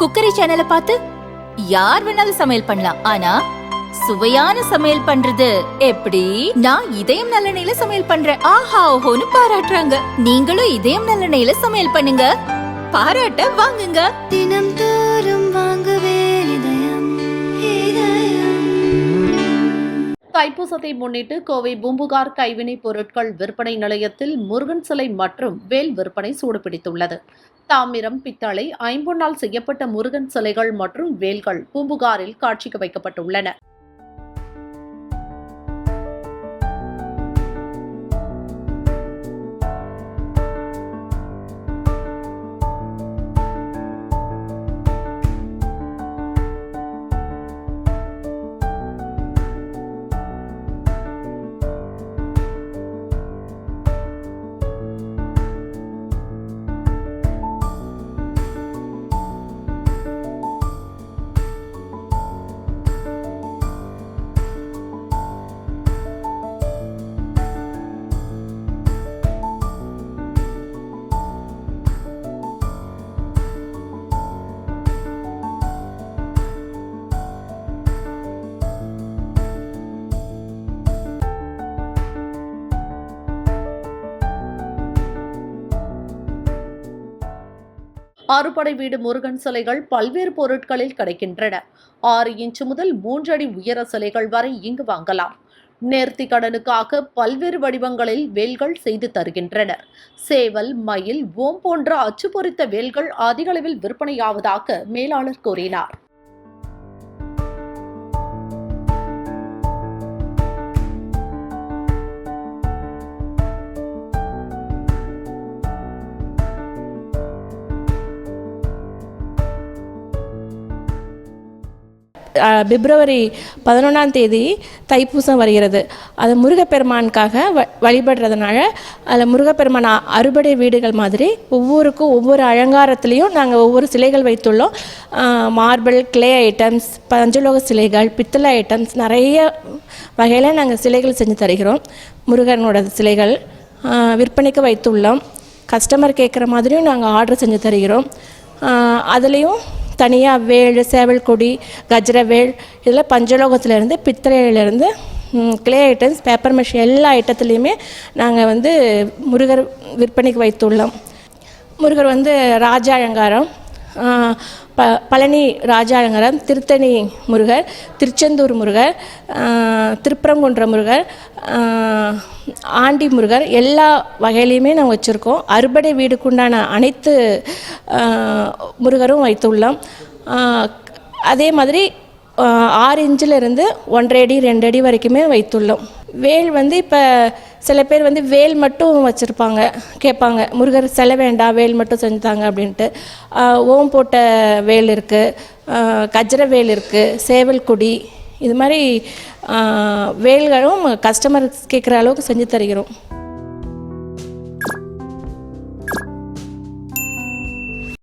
Cookery சேனலை பார்த்து யார் வேணாலும் சமையல் பண்ணலாம். ஆனா சுவையான சமையல் பண்றது எப்படி? நான் இதயம் நல்லெண்ணெயில சமையல் பண்றேன். ஆஹா ஓஹோன்னு பாராட்டுறாங்க. நீங்களும் இதயம் நல்லெண்ணெயில சமையல் பண்ணுங்க, பாராட்ட வாங்குங்க. தினம் தோறும் வாங்குவே இதயம் இதயம். தைப்பூசத்தை முன்னிட்டு கோவை பூம்புகார் கைவினைப் பொருட்கள் விற்பனை நிலையத்தில் முருகன் சிலை மற்றும் வேல் விற்பனை சூடுபிடித்துள்ளது. தாமிரம், பித்தளை, ஐம்பொன்னால் செய்யப்பட்ட முருகன் சிலைகள் மற்றும் வேல்கள் பூம்புகாரில் காட்சிக்கு வைக்கப்பட்டுள்ளன. ஆறுபடை வீடு முருகன் சிலைகள் பல்வேறு பொருட்களில் கிடைக்கின்றன. 6 இன்ச் முதல் 3 அடி உயர சிலைகள் வரை இங்கு வாங்கலாம். நேர்த்தி கடனுக்காக பல்வேறு வடிவங்களில் வேல்கள் செய்து தருகின்றனர். சேவல், மயில், ஓம் போன்ற அச்சு பொறித்த வேல்கள் அதிக அளவில் விற்பனையாவதாக மேலாளர் கூறினார். பிப்ரவரி 11 தைப்பூசம் வருகிறது. அது முருகப்பெருமானுக்காக வழிபடுறதுனால அதில் முருகப்பெருமான் அறுபடை வீடுகள் மாதிரி ஒவ்வொருக்கும் ஒவ்வொரு அலங்காரத்துலேயும் நாங்கள் ஒவ்வொரு சிலைகள் வைத்துள்ளோம். மார்பிள், கிளே ஐட்டம்ஸ், பஞ்சலோக சிலைகள், பித்தளை ஐட்டம்ஸ், நிறைய வகையில் நாங்கள் சிலைகள் செஞ்சு தருகிறோம். முருகனோட சிலைகள் விற்பனைக்கு வைத்துள்ளோம். கஸ்டமர் கேட்குற மாதிரியும் நாங்கள் ஆர்டர் செஞ்சு தருகிறோம். அதுலேயும் தனியாக வேல், சேவல் கொடி, கஜ்ரவேல், இதில் பஞ்சலோகத்திலேருந்து பித்தளையிலேருந்து கிளே ஐட்டம்ஸ், பேப்பர் மெஷ் எல்லா ஐட்டத்துலேயுமே நாங்கள் முருகர் விற்பனைக்கு வைத்துள்ளோம். முருகர் ராஜ அலங்காரம், பழனி ராஜ அலங்காரம், திருத்தணி முருகர், திருச்செந்தூர் முருகர், திருப்பரங்குன்ற முருகர், ஆண்டி முருகர் எல்லா வகையிலையுமே நாங்கள் வச்சுருக்கோம். அறுபடை வீடுக்குண்டான அனைத்து முருகரும் வைத்துள்ளோம். அதே மாதிரி 6 இன்ச்சிலிருந்து 1.5 அடி 2 அடி வரைக்குமே வைத்துள்ளோம். வேல் இப்போ சில பேர் வேல் மட்டும் வச்சுருப்பாங்க, கேட்பாங்க முருகர் சிலை வேண்டாம் வேல் மட்டும் செஞ்சுத்தாங்க அப்படின்ட்டு. ஓம் போட்ட வேல் இருக்குது, கஜ்ர வேல் இருக்குது, சேவல் கொடி, இது மாதிரி வேல்களும் கஸ்டமர் கேட்குற அளவுக்கு செஞ்சு தருகிறோம்.